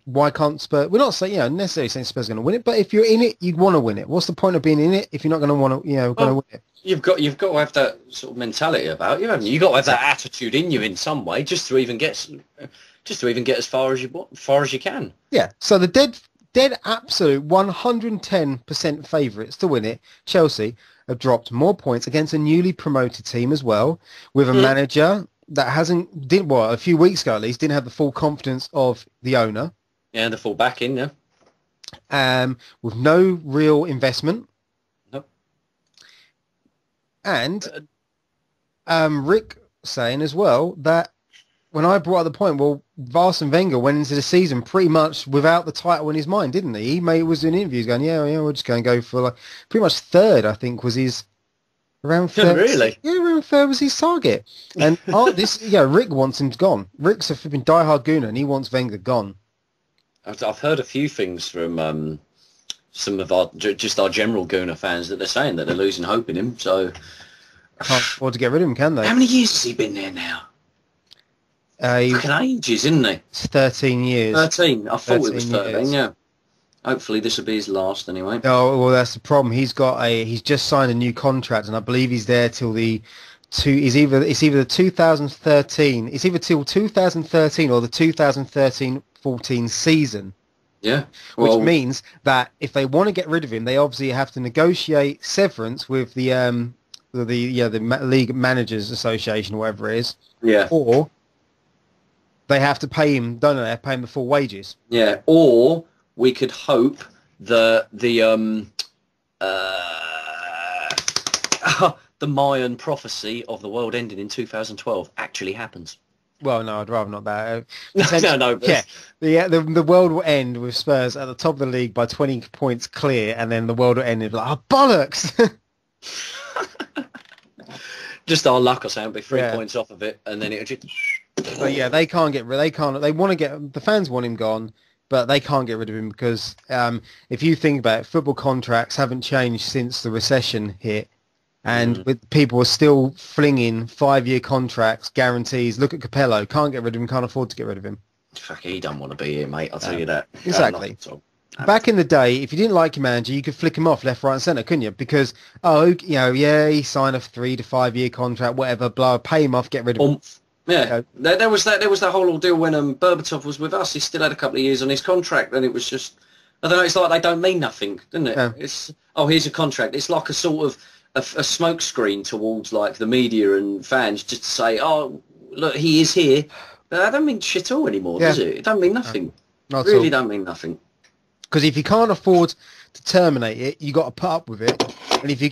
why can't Spurs? We're not saying, necessarily saying Spurs are going to win it, but if you're in it, you'd want to win it. What's the point of being in it if you're not going to want to, going to win it? You've got to have that sort of mentality about you, haven't you? You've got to have that attitude in you in some way, just to even get as far as you can. Yeah. So the dead absolute 110% favourites to win it, Chelsea, have dropped more points against a newly promoted team as well, with a manager that a few weeks ago at least, didn't have the full confidence of the owner. Yeah, the full backing, yeah. With no real investment. Nope. And Rick saying as well that when I brought up the point, well, Arsene Wenger went into the season pretty much without the title in his mind, didn't he? He was doing interviews going, yeah, we're just going to go for pretty much third, I think, was his around third. Really? Yeah, around third was his target. And Rick wants him gone. Rick's a flipping diehard gooner, and he wants Wenger gone. I've heard a few things from some of our general Gooner fans that they're saying that they're losing hope in him. So can't afford to get rid of him, can they? How many years has he been there now? Fucking ages, isn't he? It's 13 years. 13. I thought it was 13. Yeah. Hopefully this will be his last anyway. Oh well, that's the problem. He's just signed a new contract, and I believe he's there till it's either the 2013. It's either till 2013 or the 2013-14 season. Yeah. Which means that if they want to get rid of him, they obviously have to negotiate severance with the League Managers Association, or whatever it is. Yeah. Or they have to pay him, don't they? They have to pay him the full wages. Yeah. Or we could hope that the Mayan prophecy of the world ending in 2012 actually happens. Well, no, I'd rather not that. No. Yeah, the world will end with Spurs at the top of the league by 20 points clear, and then the world will end and be like, oh, bollocks! Just our luck or something, be 3 points off of it, and then it'll just... But yeah, they want to get, the fans want him gone, but they can't get rid of him because if you think about it, football contracts haven't changed since the recession hit, and with people are still flinging 5-year contracts, guarantees. Look at Capello, can't get rid of him, can't afford to get rid of him. Fuck, he don't want to be here, mate, I'll tell you that. Exactly. Back in the day, if you didn't like your manager, you could flick him off left, right and centre, couldn't you? Because, he signed a 3 to 5 year contract, whatever, blah, pay him off, get rid of him. Yeah, there was that whole ordeal when Berbatov was with us. He still had a couple of years on his contract, and it was just, I don't know, it's like they don't mean nothing, doesn't it? Yeah. It's, here's a contract. It's like a sort of a smoke screen towards like the media and fans, just to say, oh, look, he is here. But that don't mean shit all anymore, does it? It don't mean nothing. Not really don't mean nothing. Because if you can't afford to terminate it, you got to put up with it.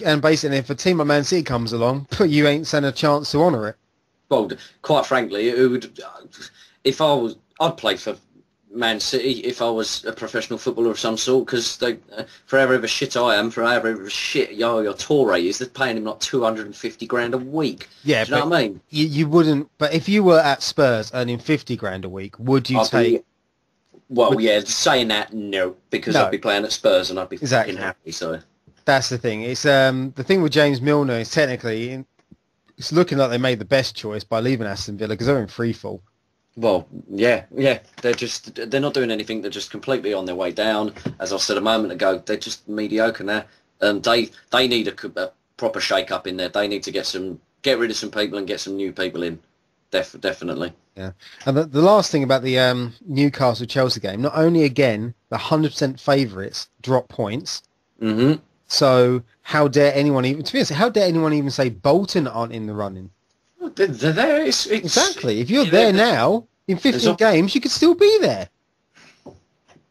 And basically, if a team like Man City comes along, you ain't stand a chance to honour it. Well, quite frankly, I'd play for Man City if I was a professional footballer of some sort, because for however shit I am, for however shit your Torre is, they're paying him like 250 grand a week. Yeah, do you know what I mean? You wouldn't. But if you were at Spurs earning 50 grand a week, would you take? Saying that, no, because I'd be playing at Spurs and I'd be fucking happy. So that's the thing. It's the thing with James Milner is technically it's looking like they made the best choice by leaving Aston Villa because they're in free fall. Well, yeah, they're not doing anything. They're just completely on their way down. As I said a moment ago, they're just mediocre now. They need a proper shake-up in there. They need to get rid of some people and get some new people in. Definitely. Yeah. And the last thing about the Newcastle-Chelsea game, not only, again, the 100% favourites drop points. Mm-hmm. So how dare anyone even say Bolton aren't in the running? They're there. Exactly. If you're there now, in 15 games, you could still be there.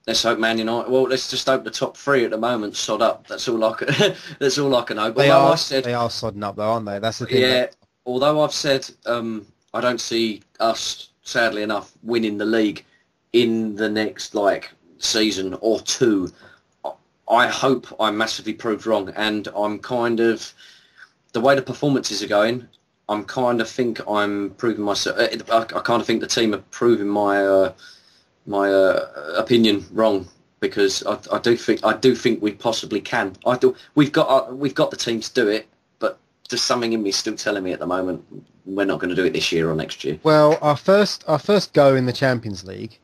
Let's hope Man United. Well, let's just hope the top 3 at the moment sod up. That's all I can. That's all I can hope. They are sodding up, though, aren't they? That's the thing. Yeah. Although I've said I don't see us, sadly enough, winning the league in the next season or two. I hope I'm massively proved wrong, and I'm kind of the way the performances are going. I'm kind of think I'm proving myself. I kind of think the team are proving my opinion wrong, because I do think we possibly can. We've got the team to do it, but there's something in me still telling me at the moment we're not going to do it this year or next year. Well, our first go in the Champions League,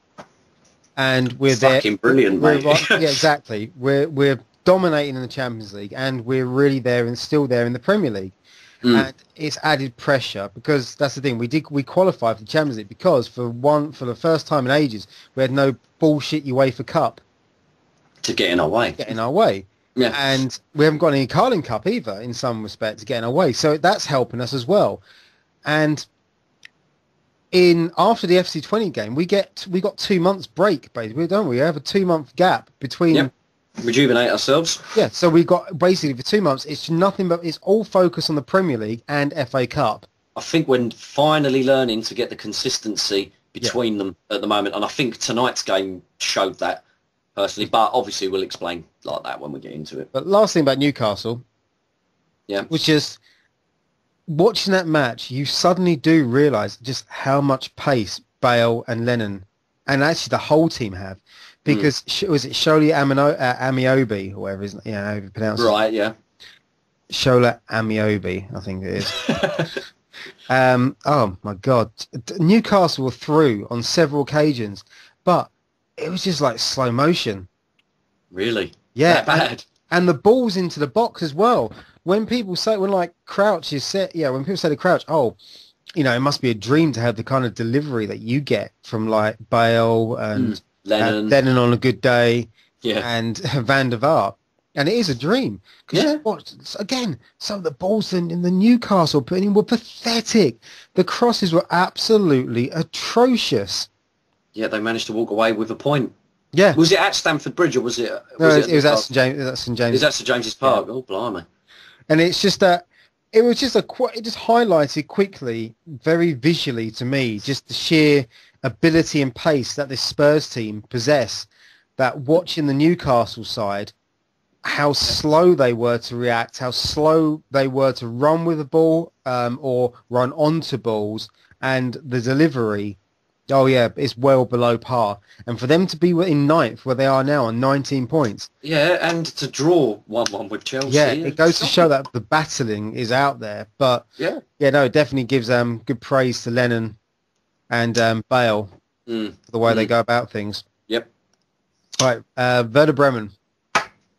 and we're there. Fucking brilliant, We're mate. right, yeah, exactly. We're dominating in the Champions League, and we're really there and still there in the Premier League. And it's added pressure because that's the thing. We qualified for the Champions League because for the first time in ages we had no bullshit UEFA Cup To get in our way. Yeah. And we haven't got any Carling Cup either in some respects to get in our way. So that's helping us as well. And after the FC20 game, we got 2 months break basically, don't we? We have a 2-month gap between. Yep. Rejuvenate ourselves. Yeah, so we got basically for 2 months. It's nothing but it's all focused on the Premier League and FA Cup. I think we're finally learning to get the consistency between them at the moment, and I think tonight's game showed that personally. But obviously, we'll explain like that when we get into it. But last thing about Newcastle, was just watching that match. You suddenly do realise just how much pace Bale and Lennon, and actually the whole team have. Because was it Shola Amiobi or whatever how you pronounce it? Right, yeah. Shola Amiobi, I think it is. Oh my God, Newcastle were through on several occasions, but it was just like slow motion. Really? Yeah, that bad. And the balls into the box as well. When people say Crouch is set, when people say to Crouch, it must be a dream to have the kind of delivery that you get from like Bale and. Lennon on a good day, and Van der Vaart, and it is a dream. Because again, some of the balls in the Newcastle putting in were pathetic. The crosses were absolutely atrocious. Yeah, they managed to walk away with a point. Yeah, was it at Stamford Bridge or was it? It was at St James. Is that St James's Park? Yeah. Oh, blimey! And it's just that it was just it just highlighted quickly, very visually to me, just the sheer ability and pace that this Spurs team possess, that watching the Newcastle side, how slow they were to react, how slow they were to run with the ball or run onto balls, and the delivery, it's well below par. And for them to be in ninth where they are now on 19 points. Yeah, and to draw 1-1 with Chelsea. Yeah, it goes to show that the battling is out there. But, it definitely gives good praise to Lennon and Bale for the way they go about things. Yep. Right, Werder Bremen.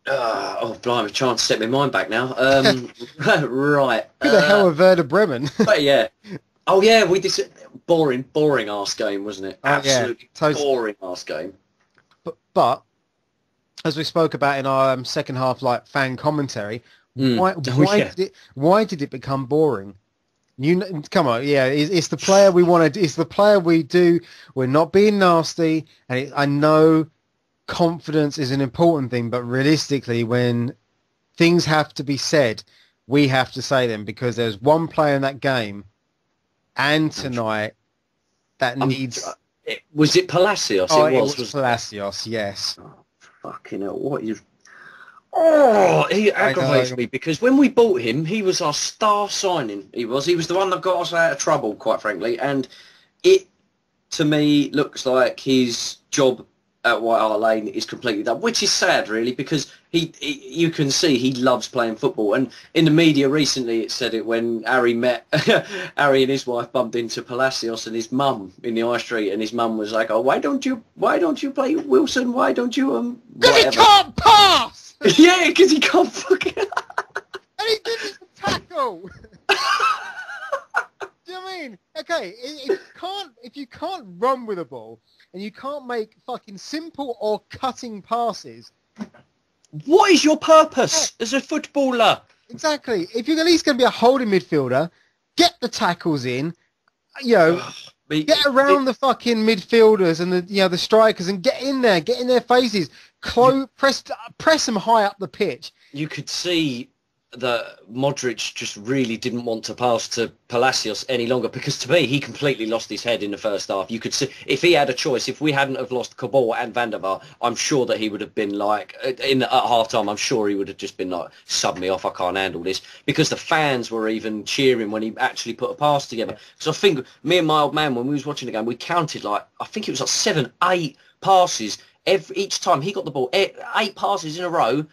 Blimey, trying to set my mind back now. Right. Who the hell are Werder Bremen? But yeah. Oh yeah, we did boring arse game, wasn't it? Absolutely boring arse game. But as we spoke about in our second half, fan commentary, why did it become boring? Come on, it's the player we want to. It's the player we do. We're not being nasty, and I know confidence is an important thing, but realistically, when things have to be said, we have to say them because there's one player in that game and tonight that needs. Was it Palacios? It was Palacios. Yes. Oh, fucking hell! What is? Oh, he aggravates me because when we bought him, he was our star signing. He was the one that got us out of trouble, quite frankly. And it, to me, looks like his job at White Hart Lane is completely done, which is sad, really, because you can see he loves playing football. And in the media recently, it said it when Harry Harry and his wife bumped into Palacios and his mum in the high street, and his mum was like, "Oh, why don't you play Wilson? Why don't you Because he can't pass." Yeah, because he can't fucking. And he didn't tackle. Do you know what I mean? Okay, if you can't run with a ball and you can't make fucking simple or cutting passes, what is your purpose as a footballer? Exactly. If you're at least going to be a holding midfielder, get the tackles in. Get around the fucking midfielders and the strikers and get in their faces. Press them high up the pitch. You could see that Modric just really didn't want to pass to Palacios any longer because to me he completely lost his head in the first half. You could see if he had a choice, if we hadn't have lost Cabal and Van der Vaart, I'm sure that he would have been like at half time. I'm sure he would have just been like, sub me off, I can't handle this, because the fans were even cheering when he actually put a pass together. So I think me and my old man, when we was watching the game, we counted I think it was 7-8 passes each time he got the ball, 8 passes in a row.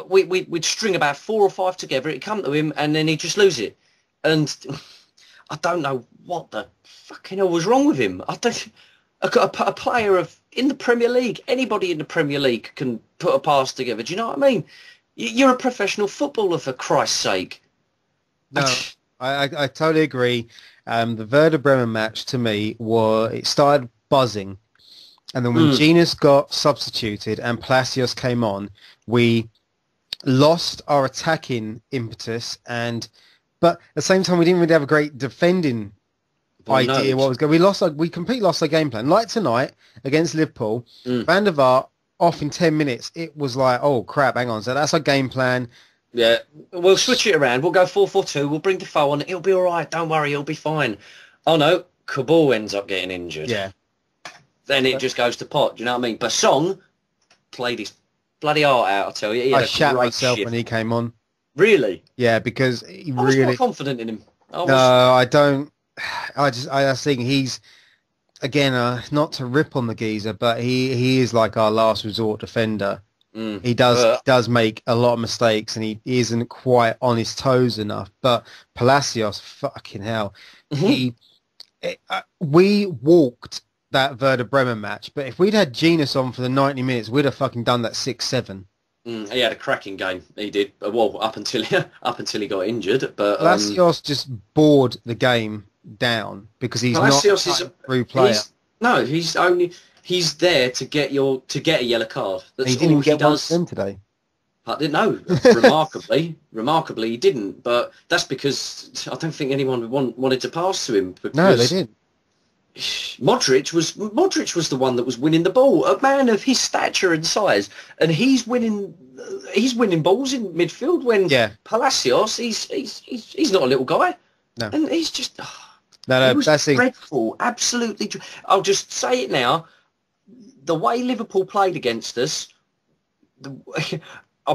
We'd string about 4 or 5 together, it'd come to him and then he'd just lose it. And I don't know what the fucking hell was wrong with him. A player of in the Premier League. Anybody in the Premier League can put a pass together. Do you know what I mean? You're a professional footballer, for Christ's sake. No, I totally agree. The Werder Bremen match to me it started buzzing, and then when Genius got substituted and Palacios came on, we lost our attacking impetus, but at the same time we didn't really have a great defending idea what was going. We completely lost our game plan. Like tonight against Liverpool, Van der Vaart off in 10 minutes. It was like, oh crap, hang on. So that's our game plan. Yeah, we'll switch it around. We'll go 4-4-2. We'll bring Defoe on. It'll be all right. Don't worry, it'll be fine. Oh no, Kabul ends up getting injured. Yeah. Then it just goes to pot. Do you know what I mean? Basong played his bloody heart out. I tell you, I shat myself when he came on. Really? Yeah, because he I was not confident in him. No, I don't. I think he's, again, not to rip on the geezer, but he is like our last resort defender. He does make a lot of mistakes, and he isn't quite on his toes enough. But Palacios, fucking hell, we walked that Werder Bremen match. But if we'd had Genius on for the 90 minutes, we'd have fucking done that 6-7. He had a cracking game. He did. Well, up until he got injured. But Palacios just bored the game down because he's Palacios not a true player. He's there to get a yellow card. That's he didn't all get he does. One today. I didn't know. Remarkably, he didn't. But that's because I don't think anyone wanted to pass to him. No, they didn't. Modric was the one that was winning the ball. A man of his stature and size, and he's winning balls in midfield. When Palacios, he's not a little guy, and he's just it was dreadful. Absolutely, I'll just say it now. The way Liverpool played against us, I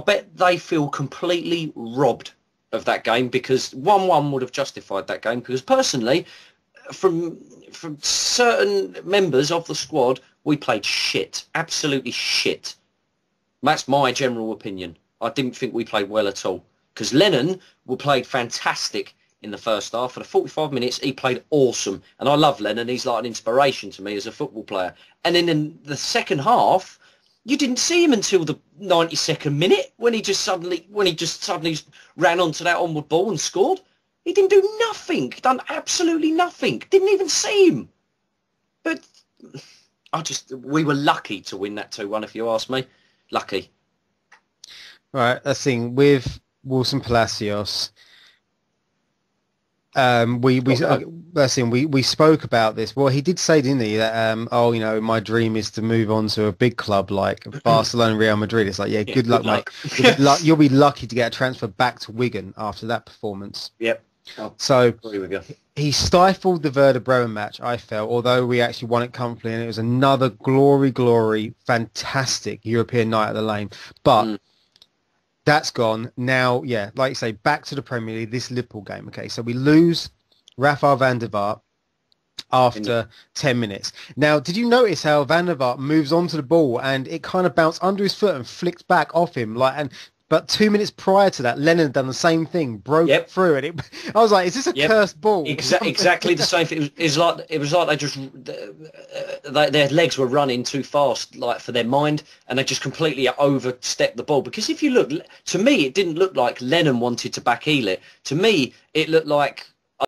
bet they feel completely robbed of that game, because 1-1 would have justified that game. Because personally, from certain members of the squad, we played shit. Absolutely shit. That's my general opinion. I didn't think we played well at all. Because Lennon played fantastic in the first half. For the 45 minutes, he played awesome. And I love Lennon. He's like an inspiration to me as a football player. And then in the second half, you didn't see him until the 92nd minute when he just suddenly ran onto that onward ball and scored. He didn't do nothing. Done absolutely nothing. Didn't even see him. But we were lucky to win that 2-1, if you ask me. Lucky. Right, let's see. With Wilson Palacios, we spoke about this. Well, he did say, didn't he, that my dream is to move on to a big club like Barcelona, Real Madrid. It's like, good luck, mate. You'll be lucky to get a transfer back to Wigan after that performance. Yep. So he stifled the Werder Bremen match, I felt, although we actually won it comfortably, and it was another glory, fantastic European night at the Lane. But that's gone. Now, like you say, back to the Premier League, this Liverpool game. Okay, so we lose Rafael van der Vaart after 10 minutes. Now, did you notice how Van der Vaart moves onto the ball and it kind of bounced under his foot and flicked back off him? But 2 minutes prior to that, Lennon had done the same thing, broke through it. I was like, is this a cursed ball? Exactly the same thing. It was like they just their legs were running too fast, like for their mind, and they just completely overstepped the ball. Because if you look, to me, it didn't look like Lennon wanted to back heel it. To me, it looked like